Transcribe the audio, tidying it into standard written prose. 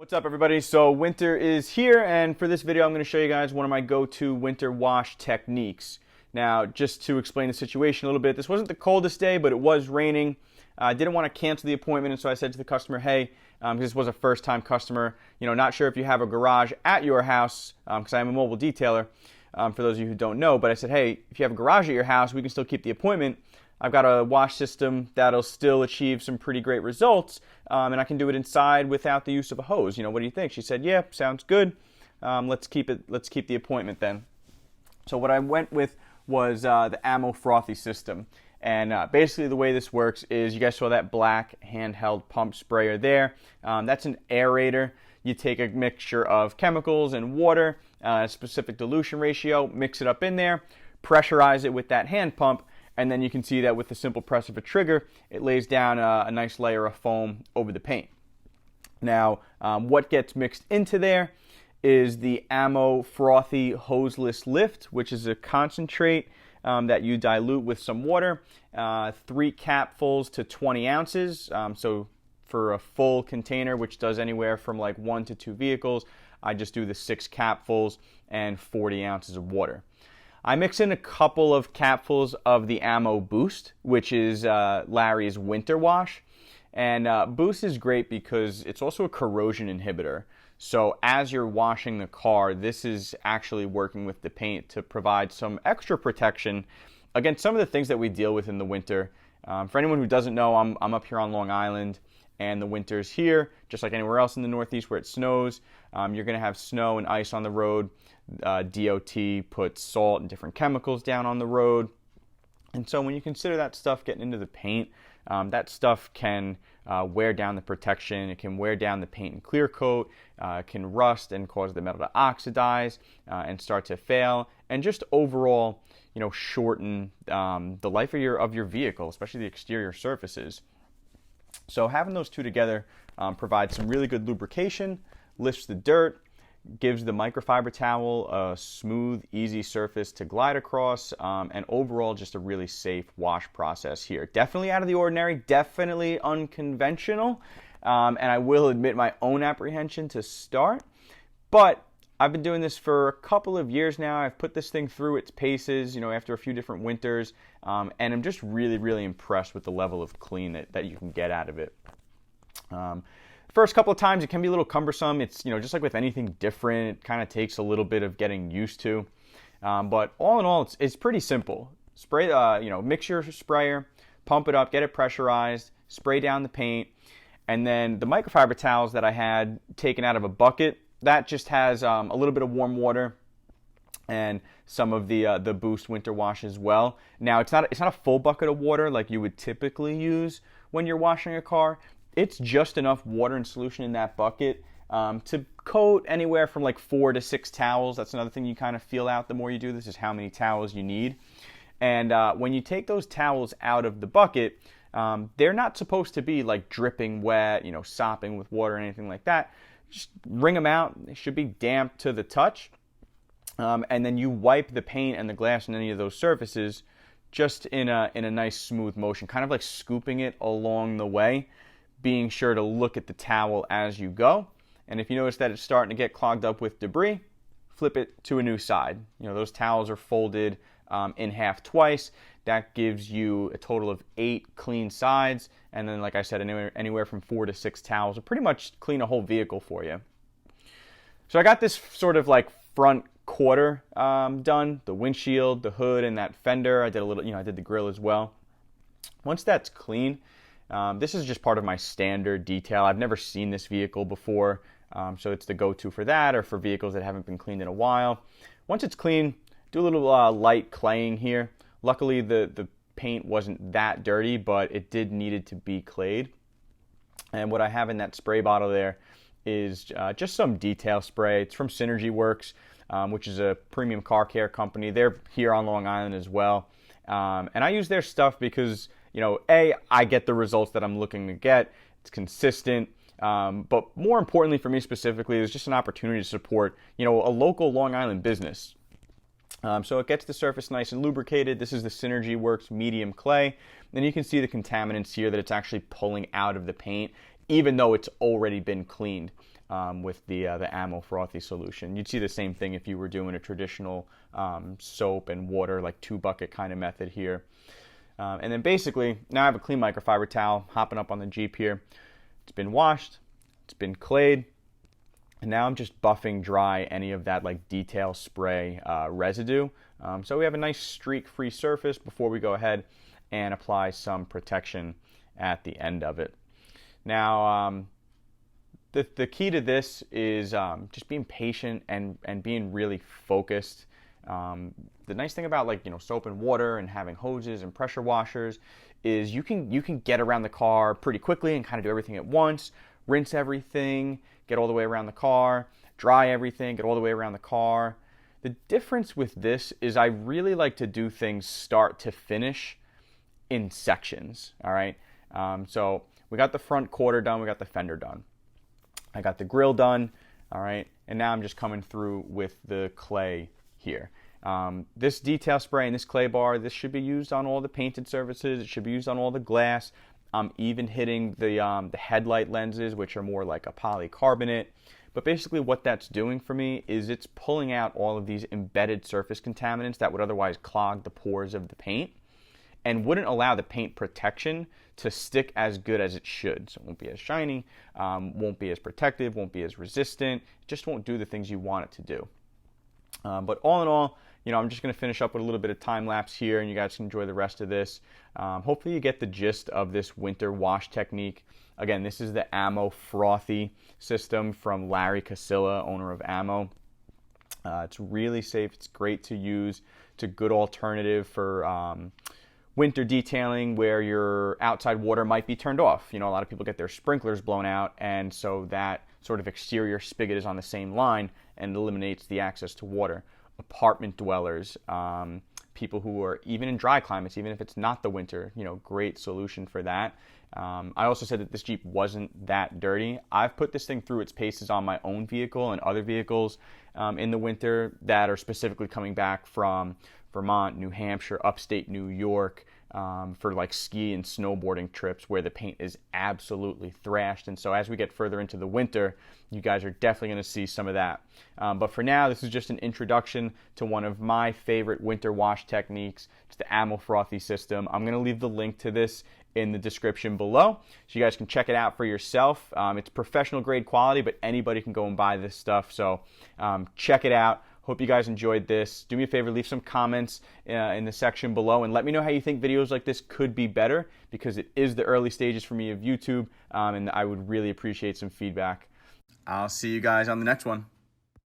What's up, everybody? So winter is here, and for this video I'm going to show you guys one of my go-to winter wash techniques. Now, just to explain the situation a little bit, this wasn't the coldest day, but it was raining. I didn't want to cancel the appointment, and so I said to the customer, hey, because this was a first-time customer, not sure if you have a garage at your house, because I'm a mobile detailer, for those of you who don't know, but I said, hey, if you have a garage at your house, we can still keep the appointment. I've got a wash system that'll still achieve some pretty great results, and I can do it inside without the use of a hose. What do you think? She said, yeah, sounds good. Let's keep the appointment then. So what I went with was the Ammo Frothe system. And basically the way this works is, you guys saw that black handheld pump sprayer there. That's an aerator. You take a mixture of chemicals and water, a specific dilution ratio, mix it up in there, pressurize it with that hand pump, and then you can see that with the simple press of a trigger, it lays down a nice layer of foam over the paint. Now, what gets mixed into there is the Ammo Frothe Hoseless Lift, which is a concentrate that you dilute with some water, 3 capfuls to 20 ounces. So for a full container, which does anywhere from like 1 to 2 vehicles, I just do the 6 capfuls and 40 ounces of water. I mix in a couple of capfuls of the Ammo Boost, which is Larry's winter wash. And Boost is great because it's also a corrosion inhibitor. So as you're washing the car, this is actually working with the paint to provide some extra protection against some of the things that we deal with in the winter. For anyone who doesn't know, I'm up here on Long Island, and the winter's here, just like anywhere else in the Northeast where it snows. You're going to have snow and ice on the road. DOT puts salt and different chemicals down on the road. And so when you consider that stuff getting into the paint, that stuff can wear down the protection. It can wear down the paint and clear coat. It can rust and cause the metal to oxidize and start to fail. And just overall, shorten the life of your vehicle, especially the exterior surfaces. So having those two together provides some really good lubrication, lifts the dirt, gives the microfiber towel a smooth, easy surface to glide across, and overall just a really safe wash process here. Definitely out of the ordinary, definitely unconventional, and I will admit my own apprehension to start, but I've been doing this for a couple of years now. I've put this thing through its paces, after a few different winters, and I'm just really, really impressed with the level of clean that you can get out of it. First couple of times it can be a little cumbersome. It's just like with anything different, it kind of takes a little bit of getting used to. But all in all, it's pretty simple. Spray, mix your sprayer, pump it up, get it pressurized, spray down the paint, and then the microfiber towels that I had taken out of a bucket, that just has a little bit of warm water and some of the Boost winter wash as well. Now it's not a full bucket of water like you would typically use when you're washing a car. It's just enough water and solution in that bucket to coat anywhere from like 4 to 6 towels. That's another thing you kind of feel out the more you do this, is how many towels you need. And when you take those towels out of the bucket, they're not supposed to be like dripping wet, sopping with water or anything like that. Just wring them out. They should be damp to the touch. And then you wipe the paint and the glass on any of those surfaces just in a nice smooth motion, kind of like scooping it along the way, being sure to look at the towel as you go. And if you notice that it's starting to get clogged up with debris, flip it to a new side. Those towels are folded in half twice. That gives you a total of 8 clean sides. And then, like I said, anywhere from 4 to 6 towels will pretty much clean a whole vehicle for you. So I got this sort of like front quarter done, the windshield, the hood, and that fender. I did a little, I did the grill as well. Once that's clean, this is just part of my standard detail. I've never seen this vehicle before, so it's the go-to for that, or for vehicles that haven't been cleaned in a while. Once it's clean, do a little light claying here. Luckily, the paint wasn't that dirty, but it did needed to be clayed. And what I have in that spray bottle there is just some detail spray. It's from Synergy Works, which is a premium car care company. They're here on Long Island as well. And I use their stuff because, I get the results that I'm looking to get. It's consistent. But more importantly for me specifically, it's just an opportunity to support, a local Long Island business. So it gets the surface nice and lubricated. This is the Synergy Works medium clay. Then you can see the contaminants here that it's actually pulling out of the paint, even though it's already been cleaned. with the Ammo Frothe solution. You'd see the same thing if you were doing a traditional soap and water, like 2-bucket kind of method here. And then basically, now I have a clean microfiber towel hopping up on the Jeep here. It's been washed, it's been clayed, and now I'm just buffing dry any of that like detail spray residue. So we have a nice streak-free surface before we go ahead and apply some protection at the end of it. Now, the key to this is just being patient and being really focused. The nice thing about soap and water and having hoses and pressure washers is you can get around the car pretty quickly and kind of do everything at once, rinse everything, get all the way around the car, dry everything, get all the way around the car. The difference with this is I really like to do things start to finish in sections, all right? So we got the front quarter done, we got the fender done. I got the grill done, all right? And now I'm just coming through with the clay here. This detail spray and this clay bar, this should be used on all the painted surfaces. It should be used on all the glass. I'm even hitting the headlight lenses, which are more like a polycarbonate. But basically what that's doing for me is it's pulling out all of these embedded surface contaminants that would otherwise clog the pores of the paint and wouldn't allow the paint protection to stick as good as it should. So it won't be as shiny, won't be as protective, won't be as resistant. It just won't do the things you want it to do. But all in all, I'm just going to finish up with a little bit of time lapse here, and you guys can enjoy the rest of this. Hopefully you get the gist of this winter wash technique. Again, this is the Ammo Frothe system from Larry Casilla, owner of Ammo. It's really safe. It's great to use. It's a good alternative for winter detailing where your outside water might be turned off. A lot of people get their sprinklers blown out, and so that sort of exterior spigot is on the same line and eliminates the access to water. Apartment dwellers, people who are even in dry climates, even if it's not the winter, great solution for that. I also said that this Jeep wasn't that dirty. I've put this thing through its paces on my own vehicle and other vehicles in the winter that are specifically coming back from Vermont, New Hampshire, upstate New York, for like ski and snowboarding trips where the paint is absolutely thrashed. And so as we get further into the winter, you guys are definitely going to see some of that. But for now, this is just an introduction to one of my favorite winter wash techniques. It's the Ammo Frothe system. I'm going to leave the link to this in the description below so you guys can check it out for yourself. It's professional grade quality, but anybody can go and buy this stuff. So check it out. Hope you guys enjoyed this. Do me a favor, leave some comments in the section below and let me know how you think videos like this could be better, because it is the early stages for me of YouTube, and I would really appreciate some feedback. I'll see you guys on the next one.